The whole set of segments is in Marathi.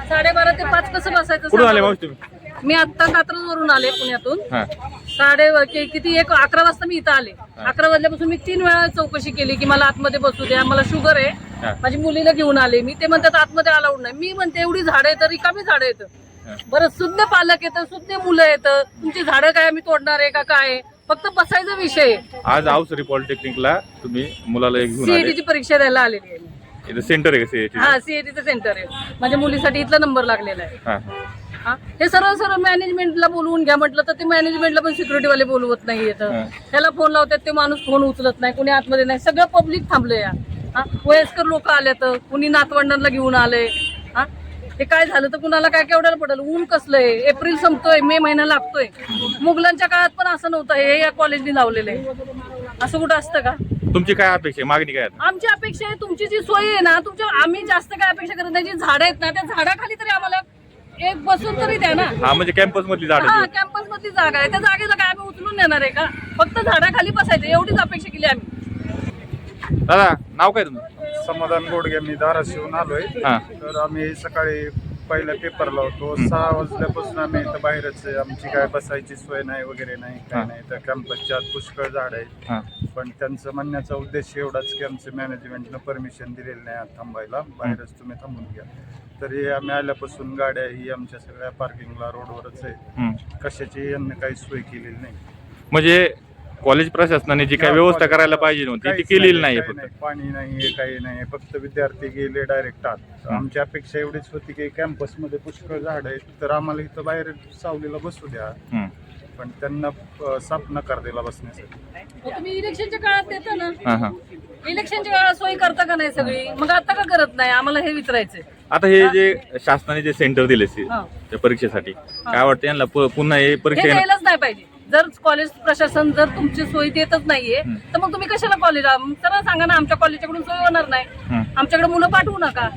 12:30 ते 5 कसं बसायचं? कुठून आले मावशी तुम्ही? मी आता कात्रजवरून आले पुण्यातून. किती 11 वाजता मी इथं आले. 11 वाजल्यापासून मी 3 वेळा चौकशी केली की मला आतमध्ये बसू द्या, मला शुगर आहे. माझी मुलीला घेऊन आले मी. ते म्हणतात आतमध्ये अलाउड नाही. मी म्हणते एवढी झाडं येतं, रिकामी झाडं येतं. बरं सुज्ञ पालक येतं, सुज्ञ मुलं येतं. तुमची झाडं काय आम्ही तोडणार आहे का काय? फक्त बसायचा विषय. आज अवसरी पॉलिटेक्निकला तुम्ही मुलाला घेऊन आले. सीएटीची परीक्षा द्यायला आलेली आहे. इथं सेंटर आहे का सीएटी? हा, सीएटीचं सेंटर आहे. माझ्या मुलीसाठी इथला नंबर लागलेला आहे. हे सरळ मॅनेजमेंटला बोलवून घ्या म्हटलं तर ते मॅनेजमेंटला पण सिक्युरिटीवाले बोलवत नाही येतं. त्याला फोन लावतात, ते माणूस फोन उचलत नाही, कुणी आतमध्ये नाही. सगळं पब्लिक थांबलंय. वयस्कर लोक आले तर कुणी नातवंडांना घेऊन आले. ते काय झालं तर कुणाला काय केवढ्याला पडेल? ऊन कसलंय, एप्रिल संपतोय, मे महिना लागतोय. मुघलांच्या काळात पण असं नव्हतं. हे या कॉलेजनी लावलेलं आहे. असं कुठं असतं का? तुमची काय अपेक्षा, मागणी काय? आमची अपेक्षा आहे तुमची जी सोय आहे ना, आम्ही जास्त काय अपेक्षा करत नाही. जी झाडं आहेत ना, त्या झाडाखाली तरी आम्हाला एक बसून तरी द्या ना. म्हणजे कॅम्पस मधली झाड? कॅम्पस मधली जागा आहे. त्या जागेला काय आम्ही उचलून नेणार आहे का? फक्त झाडाखाली बसायचं एवढीच अपेक्षा केली आम्ही. दादा नाव काय तुमचं? समाधान गोडगे. मी धाराशिवून आलोय. तर आम्ही सकाळी पहिला पेपरला होतो. 6 वाजल्यापासून आम्ही इथं बाहेरच आहे. आमची काय बसायची सोय नाही वगैरे नाही, काय नाही. तर कॅम्पसच्या आत पुष्कळ झाड आहे. पण त्यांचं म्हणण्याचा उद्देश एवढाच की आमचं मॅनेजमेंटनं परमिशन दिलेलं नाही आत थांबायला, बाहेरच तुम्ही थांबून घ्या. तर हे आम्ही आल्यापासून गाड्या ही आमच्या सगळ्या पार्किंगला रोडवरच आहे. कशाची यांनी काही सोय केलेली नाही. म्हणजे कॉलेज प्रशासनाने जी काही व्यवस्था करायला पाहिजे नव्हती ती केलेली नाही. पाणी नाही, काही नाही. फक्त विद्यार्थी गेले डायरेक्ट आत. आमची अपेक्षा एवढीच होती की कॅम्पसमध्ये पुष्कळ झाड आहेत, तर आम्हाला इथं बाहेर सावलीला बसू द्या. पण त्यांना साफ नकार दिला बसण्यासाठी. तुम्ही इलेक्शनच्या काळात देता ना, इलेक्शनच्या काळात सोय करता का नाही सगळी? मग आता का करत नाही? आम्हाला हे विचारायचंय. आता हे जे शासनाने जे सेंटर दिले त्या परीक्षेसाठी, काय वाटतं यांना पुन्हा हे परीक्षा द्यायलाच नाही पाहिजे? जर कॉलेज प्रशासन जर तुमची सोय देतच नाहीये तर मग तुम्ही कशाला कॉलेजला? सरळ सांगा ना, आमच्या कॉलेजकडून सोय होणार नाही, आमच्याकडे मुलं पाठवू नका.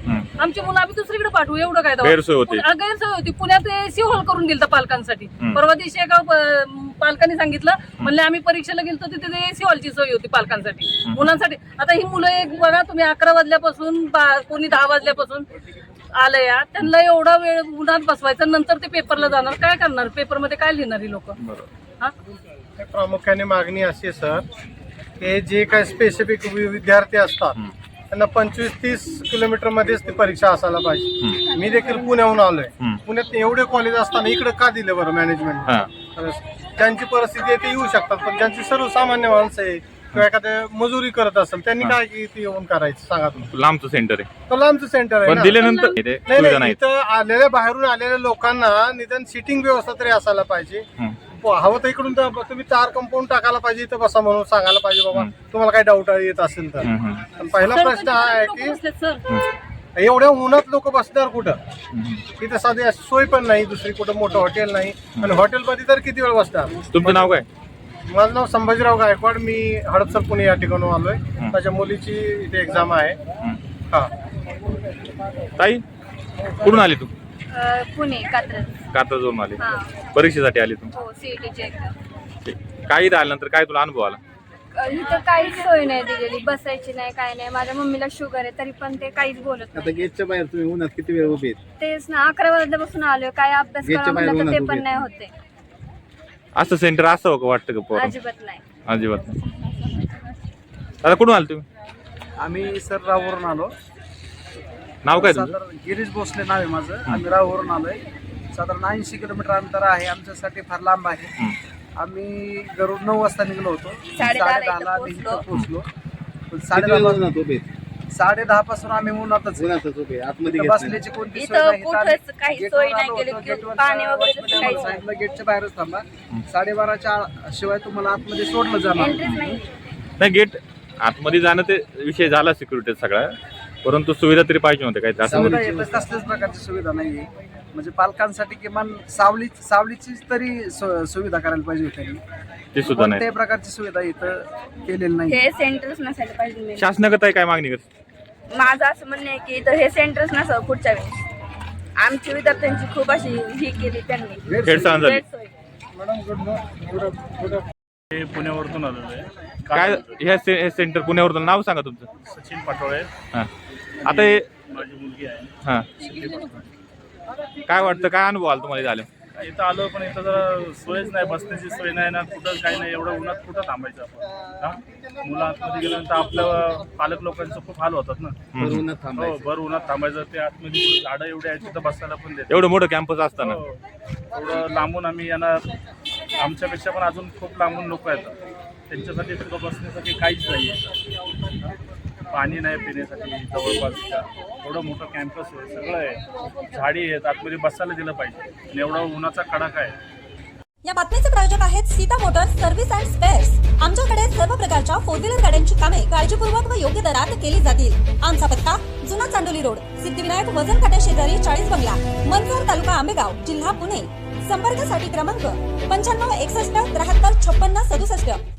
आमची मुलं आम्ही दुसरीकडे पाठवू. एवढं काय गैरसोय होती? गैरसोय होती. पुण्यात एसी हॉल करून दिलं पालकांसाठी. परवा दिवशी एका पालकांनी सांगितलं, म्हणले आम्ही परीक्षेला गेलो तिथे एसी हॉलची सोय होती पालकांसाठी, मुलांसाठी. आता ही मुलं एक बघा तुम्ही, 11 वाजल्यापासून कोणी 10 वाजल्यापासून आलं या, त्यांना एवढा वेळ उन्हात बसवायचं, नंतर ते पेपरला जाणार. काय करणार? पेपरमध्ये काय लिहिणार ही लोक? प्रामुख्याने मागणी अशी सर, की जे काही स्पेसिफिक विद्यार्थी असतात त्यांना 25-30 किलोमीटर मध्येच ती परीक्षा असायला पाहिजे. मी देखील पुण्याहून आलोय. पुण्यात एवढे कॉलेज असताना इकडे का दिले बरं मॅनेजमेंट? त्यांची परिस्थिती आहे ते येऊ शकतात, पण ज्यांची सर्वसामान्य माणसं आहे किंवा एखाद्या मजुरी करत असेल त्यांनी काय इथे येऊन करायचं सांगा तुम्ही? लांबचं सेंटर आहे. तर लांबचं सेंटर आहे. दिल्यानंतर इथं आलेल्या बाहेरून आलेल्या लोकांना निदान सिटिंग व्यवस्था तरी असायला पाहिजे. हवं तर इकडून तर तुम्ही 4 कंपाऊंड टाकायला पाहिजे, इथं बसा म्हणून सांगायला पाहिजे बाबा तुम्हाला काही डाऊट येत असेल तर. पहिला प्रश्न हा आहे की एवढ्या उन्हात लोक बसणार कुठं? तिथे साधी सोय पण नाही, दुसरी कुठं मोठं हॉटेल नाही. आणि हॉटेलमध्ये तर किती वेळ बसणार? तुमचं नाव काय? माझं नाव संभाजीराव गायकवाड. मी हडपसर पुणे या ठिकाणी आलोय. माझ्या मुलीची इथे एक्झाम आहे. ताई कुठून आली तू? पुणे, कात्रजवरून आली. परीक्षेसाठी आली तू? हो, सीईटीची एक्झाम. काय इथं आल्यानंतर काय तुला अनुभव आला? इथं काहीच सोय नाही दिलेली, बसायची नाही, काय नाही. माझ्या मम्मीला शुगर आहे तरी पण ते काहीच बोलत नाही. आता गेटच्या बाहेर तुम्ही उन्हात किती वेळ उभे आहेत? तेच ना, 11 वाजल्यापासून आलोय. काय अभ्यास करा म्हणलं तर ते पण नाही होते. असं सेंटर असावं का वाटतं का? अजिबात नाही. अजिबात नाही. आता कुठून आले तुम्ही? आम्ही सर राववरून आलो. नाव काय तुमचं? गिरीश भोसले नाव आहे माझं. आम्ही राववरून आलोय. साधारण 80 किलोमीटर अंतर आहे, आमच्यासाठी फार लांब आहे. आम्ही घरून 9 वाजता निघलो होतो. 10:30ला पोहोचलो. 10:30 पासून आम्ही उन्हातच उभे आतमध्ये बसण्याची कोणती सोय नाही. गेटच्या बाहेरच थांबा. 12:30च्या शिवाय तुम्हाला आतमध्ये सोडलं जाणार नाही. गेट आतमध्ये जाणं ते विषय झाला सिक्युरिटी सगळा, परंतु सुविधा तरी पाहिजे होत्या काही? सुविधा येतं कसल्याच प्रकारची सुविधा नाहीये. म्हणजे पालकांसाठी किमान सावलीची तरी सुविधा करायला पाहिजे होती. ते सुद्धा नाही. त्या प्रकारची सुविधा इथं केलेली नाही. हे सेंटरच नसायला पाहिजे. शासनाकडे काय मागणी करते? माझं असं म्हणणं आहे की इथं हे सेंटरच नसावं पुढच्या वेळेस. आमची विद्यार्थ्यांची खूप अशी ही केली त्यांनी. पुण्यावरून आलेलो आहे. काय हे सेंटर पुण्यावरून? नाव सांगा तुमचं? सचिन पाटोळे. आता हे माझी मुलगी आहे. काय वाटतं, काय अनुभव आला तुम्हाला झालं? इथं आलो पण इथं जरा सोयच नाही, बसण्याची सोय नाही ना, कुठं काही नाही, एवढं उन्हात कुठं थांबायचं आपण? हा, मुलं आतमध्ये गेल्यानंतर आपल्या पालक लोकांचं खूप हाल होतात ना. बरं उन्हात हो, थांबायचं. भर उन्हात थांबायचं, ते आतमध्ये झाडं एवढे आहेत तिथं बसायला पण देत. एवढं मोठं कॅम्पस असताना हो, एवढं लांबून आम्ही येणार, आमच्यापेक्षा पण अजून खूप लांबून लोक येतात, त्यांच्यासाठी तिथं बसण्यासाठी काहीच नाही आहे. पाणी नाही पिण्यासाठी जवळपास, एवढं मोठं कॅम्पस आहे, सगळं आहे, झाडी आहेत, आतमध्ये बसायला दिलं पाहिजे. आणि एवढा उन्हाचा कडाका आहे. या बातमीचे प्रायोजक आहेत Sita Motors service and spares. आमच्याकडे सर्व प्रकारच्या 4 व्हीलर गाड्यांची कामे काळजीपूर्वक व योग्य दरात केली जातील. आमचा पत्ता जुना चांडोली रोड, सिद्धिविनायक वजन काट्या शेजारी 40 बंगला, मंचर, तालुका आंबेगाव, जिल्हा पुणे. संपर्कासाठी क्रमांक 95 61 73 56 67.